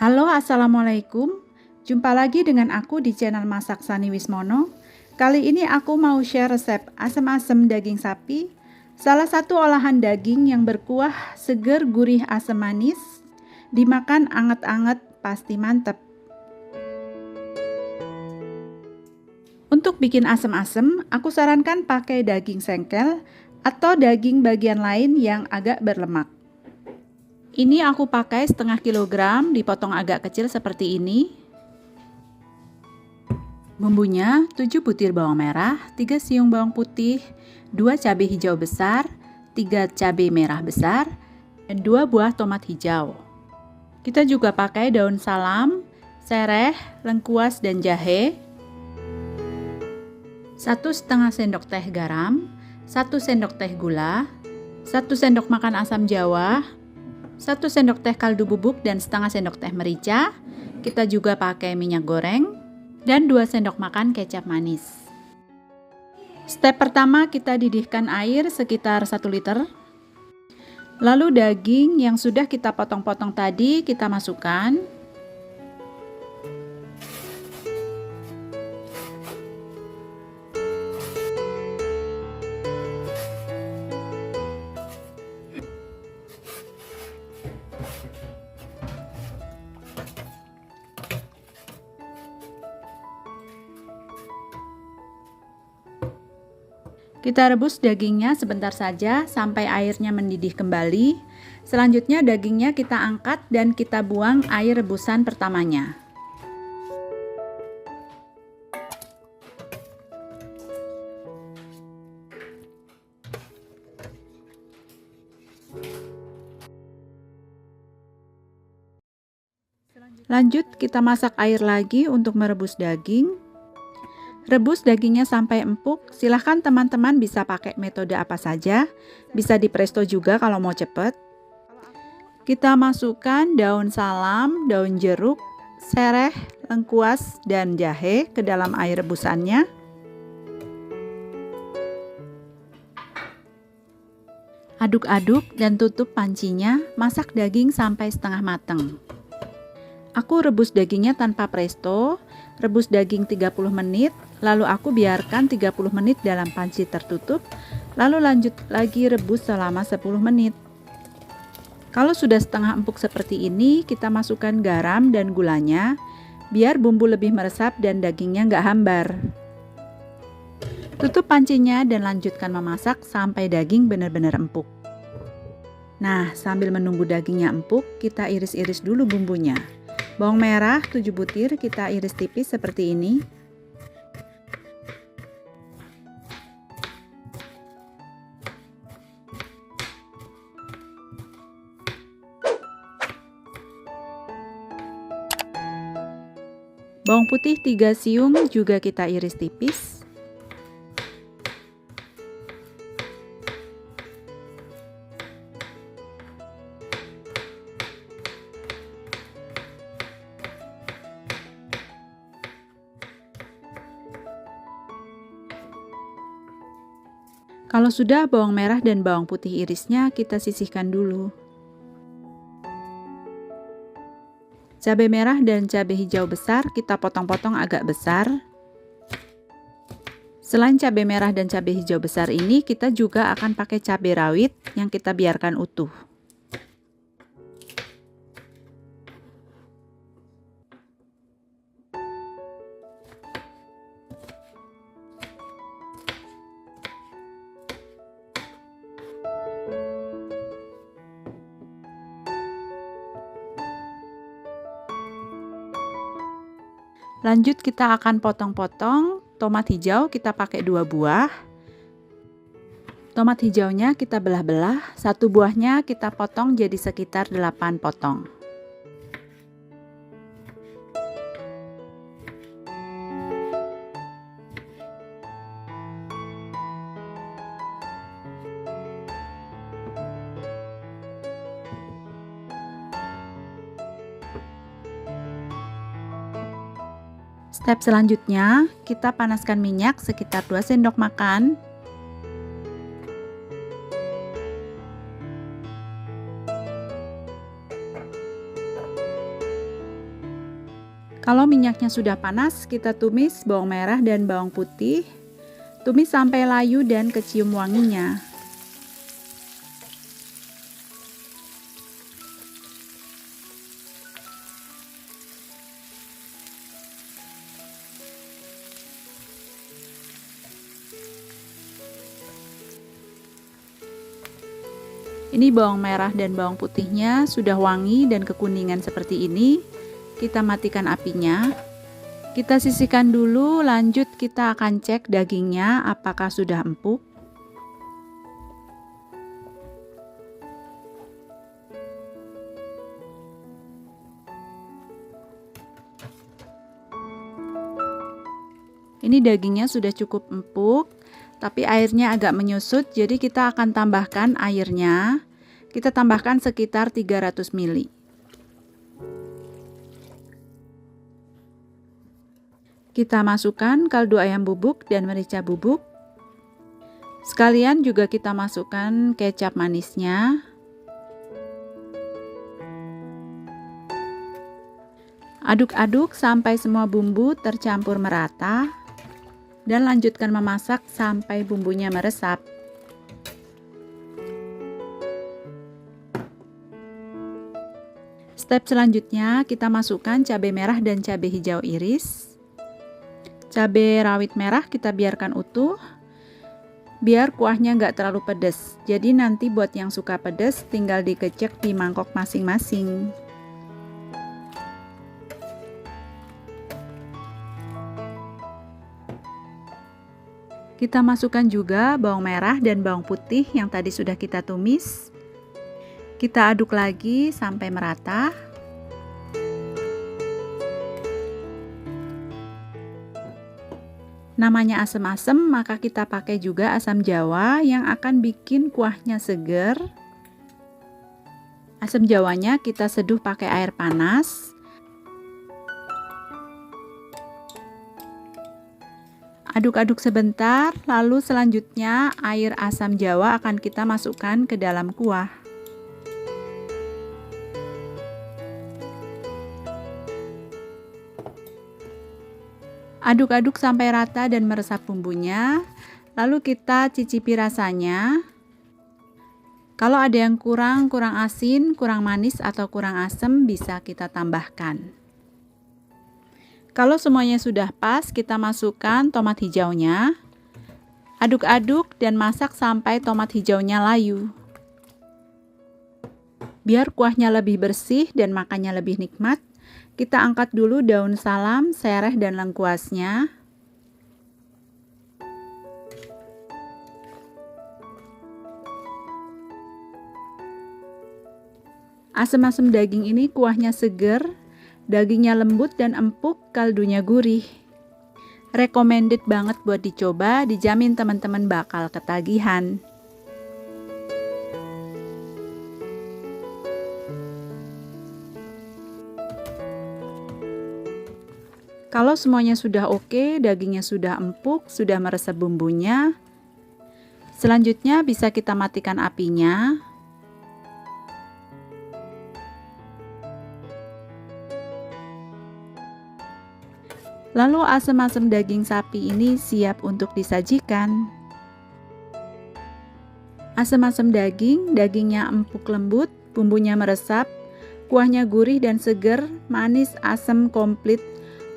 Halo, assalamualaikum. Jumpa lagi dengan aku di channel Masak Sani Wismono. Kali ini aku mau share resep asam-asam daging sapi. Salah satu olahan daging yang berkuah, seger, gurih, asam manis. Dimakan anget-anget pasti mantep. Untuk bikin asam-asam, aku sarankan pakai daging sengkel atau daging bagian lain yang agak berlemak. Ini aku pakai setengah kilogram, dipotong agak kecil seperti ini. Bumbunya 7 butir bawang merah, 3 siung bawang putih, 2 cabai hijau besar, 3 cabai merah besar, dan 2 buah tomat hijau. Kita juga pakai daun salam, sereh, lengkuas, dan jahe. 1,5 sendok teh garam, 1 sendok teh gula, 1 sendok makan asam jawa, 1 sendok teh kaldu bubuk dan setengah sendok teh merica. Kita juga pakai minyak goreng dan 2 sendok makan kecap manis. Step pertama, kita didihkan air sekitar 1 liter. Lalu daging yang sudah kita potong-potong tadi kita masukkan. Kita rebus dagingnya sebentar saja sampai airnya mendidih kembali. Selanjutnya dagingnya kita angkat dan kita buang air rebusan pertamanya. Lanjut kita masak air lagi untuk merebus daging. Rebus dagingnya sampai empuk. Silahkan teman-teman bisa pakai metode apa saja. Bisa di presto juga kalau mau cepet. Kita masukkan daun salam, daun jeruk, sereh, lengkuas, dan jahe ke dalam air rebusannya. Aduk-aduk dan tutup pancinya. Masak daging sampai setengah mateng. Aku rebus dagingnya tanpa presto. Rebus daging 30 menit, lalu aku biarkan 30 menit dalam panci tertutup, lalu lanjut lagi rebus selama 10 menit. Kalau sudah setengah empuk seperti ini, kita masukkan garam dan gulanya, biar bumbu lebih meresap dan dagingnya nggak hambar. Tutup pancinya dan lanjutkan memasak sampai daging benar-benar empuk. Nah, sambil menunggu dagingnya empuk, kita iris-iris dulu bumbunya. Bawang merah 7 butir kita iris tipis seperti ini. Bawang putih 3 siung juga kita iris tipis. Kalau sudah bawang merah dan bawang putih irisnya, kita sisihkan dulu. Cabai merah dan cabai hijau besar kita potong-potong agak besar. Selain cabai merah dan cabai hijau besar ini, kita juga akan pakai cabai rawit yang kita biarkan utuh. Lanjut kita akan potong-potong tomat hijau, kita pakai 2 buah. Tomat hijaunya kita belah-belah, 1 buahnya kita potong jadi sekitar 8 potong. Step selanjutnya, kita panaskan minyak sekitar 2 sendok makan. Kalau minyaknya sudah panas, kita tumis bawang merah dan bawang putih. Tumis sampai layu dan kecium wanginya. Ini bawang merah dan bawang putihnya sudah wangi dan kekuningan seperti ini. Kita matikan apinya. Kita sisihkan dulu, lanjut kita akan cek dagingnya apakah sudah empuk. Ini dagingnya sudah cukup empuk, tapi airnya agak menyusut, jadi kita akan tambahkan airnya. Kita tambahkan sekitar 300 ml. Kita masukkan kaldu ayam bubuk dan merica bubuk. Sekalian juga kita masukkan kecap manisnya. Aduk-aduk sampai semua bumbu tercampur merata. Dan lanjutkan memasak sampai bumbunya meresap. Step selanjutnya kita masukkan cabai merah dan cabai hijau iris. Cabai rawit merah kita biarkan utuh, biar kuahnya nggak terlalu pedas. Jadi nanti buat yang suka pedas tinggal dikecek di mangkok masing-masing. Kita masukkan juga bawang merah dan bawang putih yang tadi sudah kita tumis. Kita aduk lagi sampai merata. Namanya asam-asam, maka kita pakai juga asam jawa yang akan bikin kuahnya seger. Asam jawanya kita seduh pakai air panas. Aduk-aduk sebentar, lalu selanjutnya air asam jawa akan kita masukkan ke dalam kuah. Aduk-aduk sampai rata dan meresap bumbunya, lalu kita cicipi rasanya. Kalau ada yang kurang asin, kurang manis, atau kurang asam, bisa kita tambahkan. Kalau semuanya sudah pas, kita masukkan tomat hijaunya. Aduk-aduk dan masak sampai tomat hijaunya layu. Biar kuahnya lebih bersih dan makannya lebih nikmat, kita angkat dulu daun salam, sereh, dan lengkuasnya. Asam-asam daging ini kuahnya seger, dagingnya lembut dan empuk, kaldunya gurih. Recommended banget buat dicoba, dijamin teman-teman bakal ketagihan. Kalau semuanya sudah oke, dagingnya sudah empuk, sudah meresap bumbunya. Selanjutnya bisa kita matikan apinya. Lalu asam-asam daging sapi ini siap untuk disajikan. Asam-asam daging, dagingnya empuk lembut, bumbunya meresap, kuahnya gurih dan seger, manis, asam, komplit,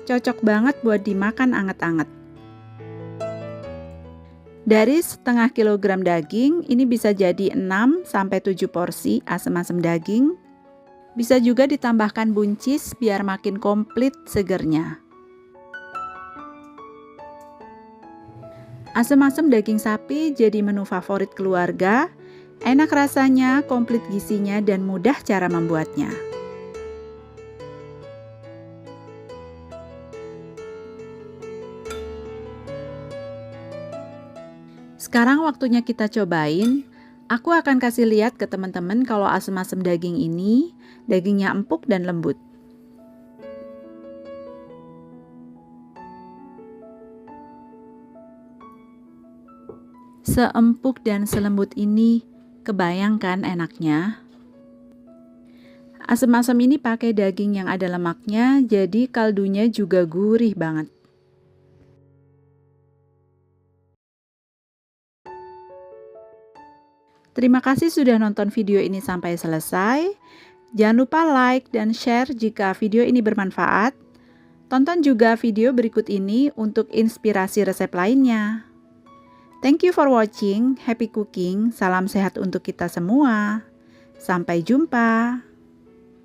cocok banget buat dimakan anget-anget. Dari setengah kilogram daging, ini bisa jadi 6-7 porsi asam-asam daging. Bisa juga ditambahkan buncis biar makin komplit segernya. Asam-asam daging sapi jadi menu favorit keluarga, enak rasanya, komplit gizinya, dan mudah cara membuatnya. Sekarang waktunya kita cobain. Aku akan kasih lihat ke teman-teman kalau asam-asam daging ini, dagingnya empuk dan lembut. Seempuk dan selembut ini, kebayangkan enaknya. Asam-asam ini pakai daging yang ada lemaknya, jadi kaldunya juga gurih banget. Terima kasih sudah nonton video ini sampai selesai. Jangan lupa like dan share jika video ini bermanfaat. Tonton juga video berikut ini untuk inspirasi resep lainnya. Thank you for watching. Happy cooking. Salam sehat untuk kita semua. Sampai jumpa.